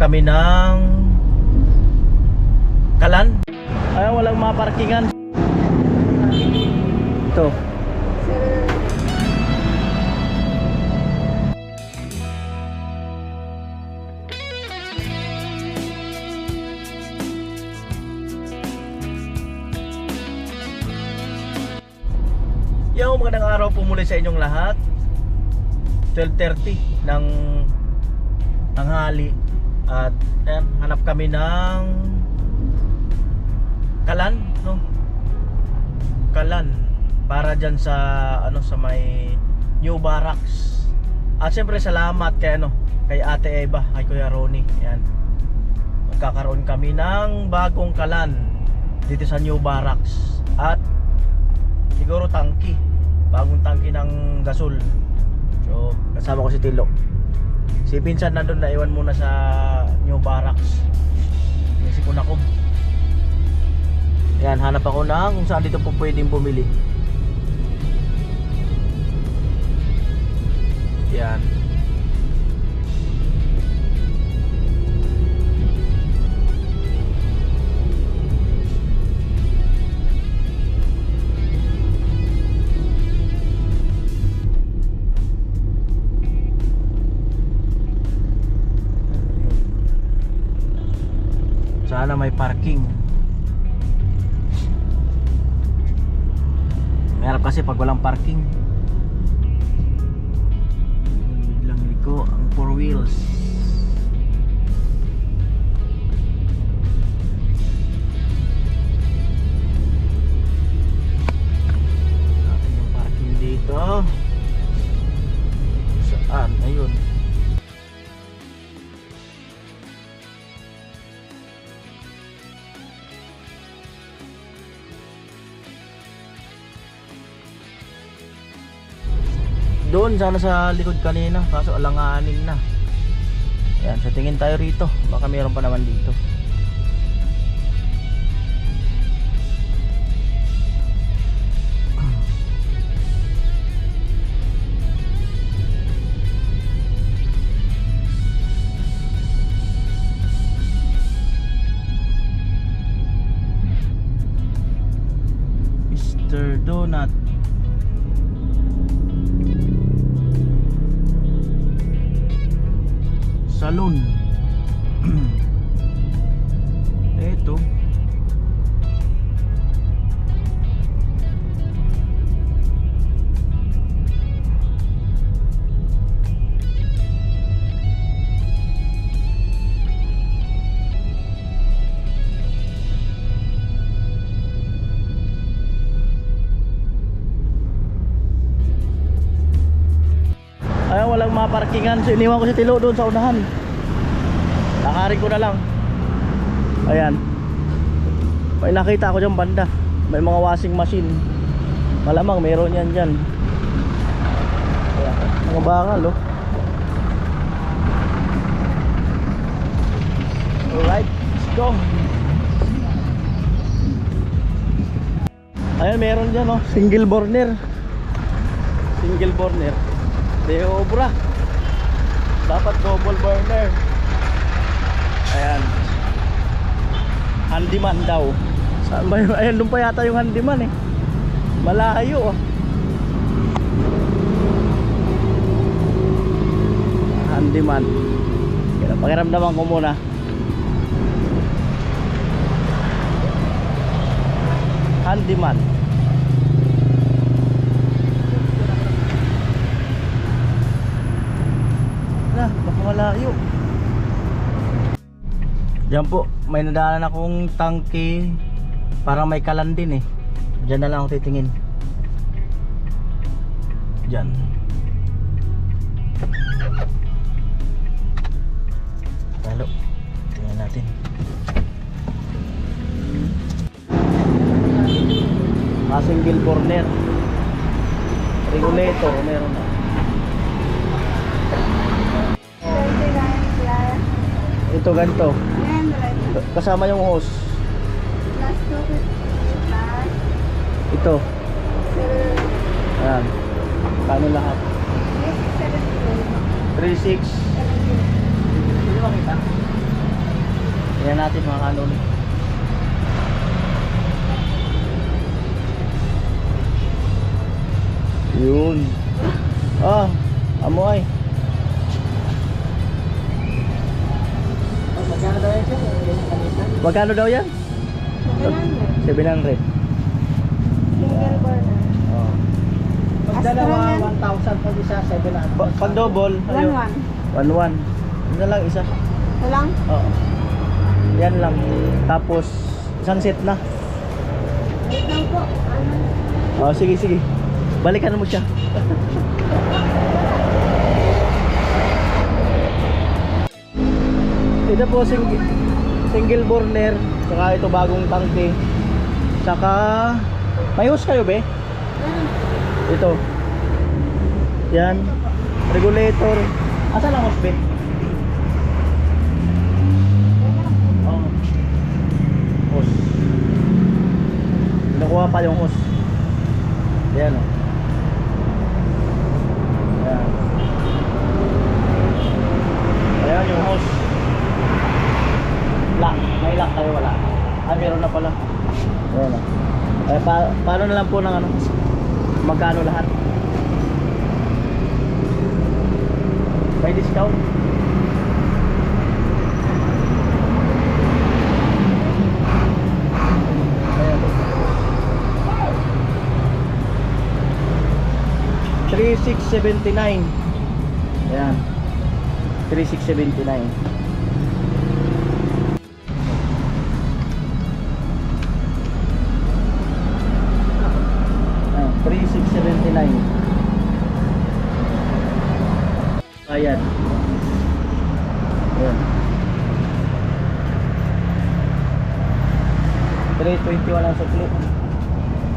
kami ng Kalan. Ay, walang mga parkingan. Ito. Yo, magandang araw po muli sa inyong lahat. 12:30 ng tanghali. At ayan, hanap kami ng Kalan, no? Kalan para dyan sa sa may New Barracks. At syempre salamat kay kay Ate Eva, kay Kuya Ronnie. Ayan. Magkakaroon kami ng bagong Kalan dito sa New Barracks. At siguro tangki, bagong tangki ng gasol. So kasama ko si Tilo. Si Pinsan nandun, naiwan muna sa New Barracks. Isipon ako. Yan, hanap ako ng kung saan dito po pwedeng bumili. Yan. Sana may parking. Meron kasi pag walang parking. Biglang liko ang 4 wheels. Natin yung parking dito. Saan? Ayun. Doon sana sa likod kanina, kaso alanganin na. Ayan, sa tingin tayo rito. Baka mayroon pa naman dito. Mr. Donut Salon. Eto. Ayaw, walang mga parkingan. So iniwan ko si Tilo doon sa unahan. Nakarin ko na lang. Ayan. May nakita ako dyan banda. May mga washing machine. Malamang meron yan dyan. Ayan. Mga bakal, oh. Alright, let's go. Ayan, meron dyan, oh. Single burner. Single burner. De obra. Dapat double burner. Ayan. Handyman daw. Saan ba yun? Ayan, doon pa yata yung handyman eh. Malayo, oh. Handyman. Kaya pakiramdaman ko muna. Handyman. Baka malayo. Diyan po, may nadaanan akong tangke. Parang may Kalan din eh. Diyan na lang ako titingin. Diyan. Talo. Tingnan natin. Single corner. Regulator, meron na. Ito ganito. Kasama yung hose. Ito. Ayan. Kano lahat? 3.6. Hindi makita. Tingnan natin mga kanoni. Yun. Ah, amoy. Magkano daw yan, sir? Magkano daw yan? 700. 700. Single burner. Oh. Pag dalawa, 1,000. Pag isa, 700. Pag double, 1,100. 1,100. Yun na lang isa. Ito lang? Oo. Yan lang. Tapos isang set na. Wait lang po. Oh, sige sige. Balikan mo siya. Ito po single burner, saka ito bagong tangke. Saka may hose kayo be? Ito. Yan. Regulator. Asan ang hose be? Oh. Hose. Nakuha pa yung hose. Yan oh. Yan. Ayan yung hose. Lock. May lock tayo wala. Ah, meron na pala. Ayan oh. Paano na lang po ng ano? Magkano lahat? May discount? Ayan. 3,679. Ayan. 3,679. Ayan, 3,679. Ayan. Ayan. 321 ang sukli.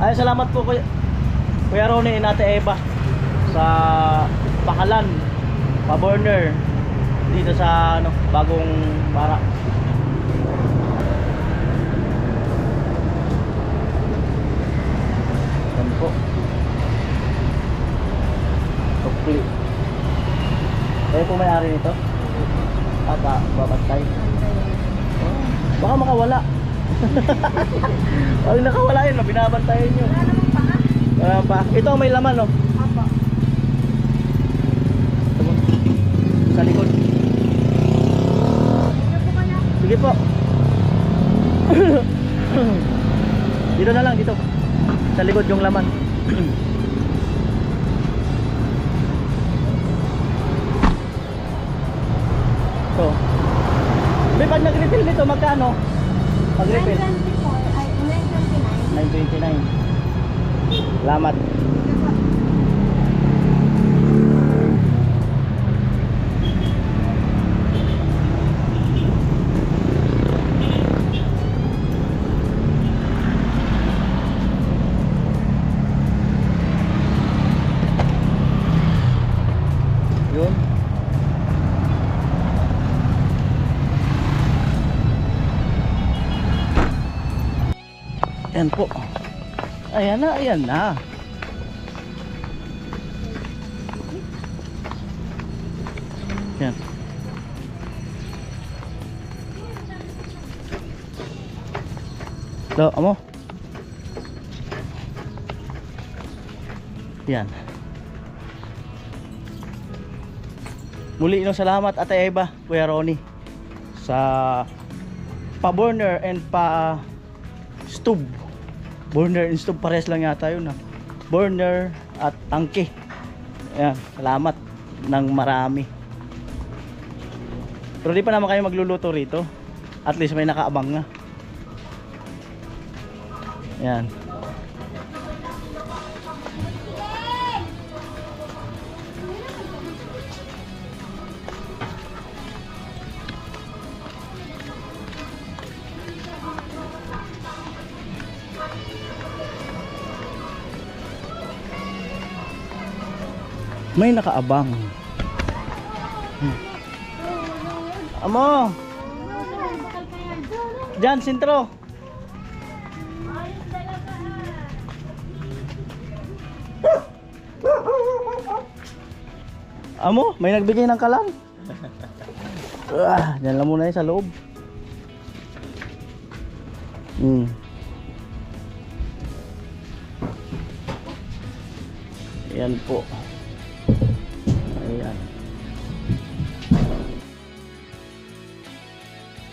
Ay, salamat po Kuya Ronnie and Ate Eva sa pakalan, pa-burner dito sa ano, bagong barak. Yan po. Sukli. Kayo po may-ari nito? At babantay. Baka makawala. Pag nakawala yun, binabantayan nyo. Wala naman pa. Wala pa. Ito may laman, no? Apo. Ito mo. Sa likod. Sige po. Dito na lang, dito. Sa likod yung laman. Ito. May pag nag-refill nito, magkano? Pag-refill? 924. Ay, 929. 929. Salamat. Yun. Ayan po. Ayan na, ayan na. Ayan. Lo, amo. Ayan. Muli no, salamat Ate Eva, Kuya Ronnie sa pa-burner and pa-stove. Burner and stove pares lang yata yun ha. Burner at tangke. Ayan, salamat ng marami. Pero di pa naman kayo magluluto rito. At least may nakaabang nga. Ayan. May nakaabang. Amo. Diyan, sentro. Amo, may nagbigay ng kalan. Diyan lang muna yun sa loob. Mm. Ayan po. Ayan.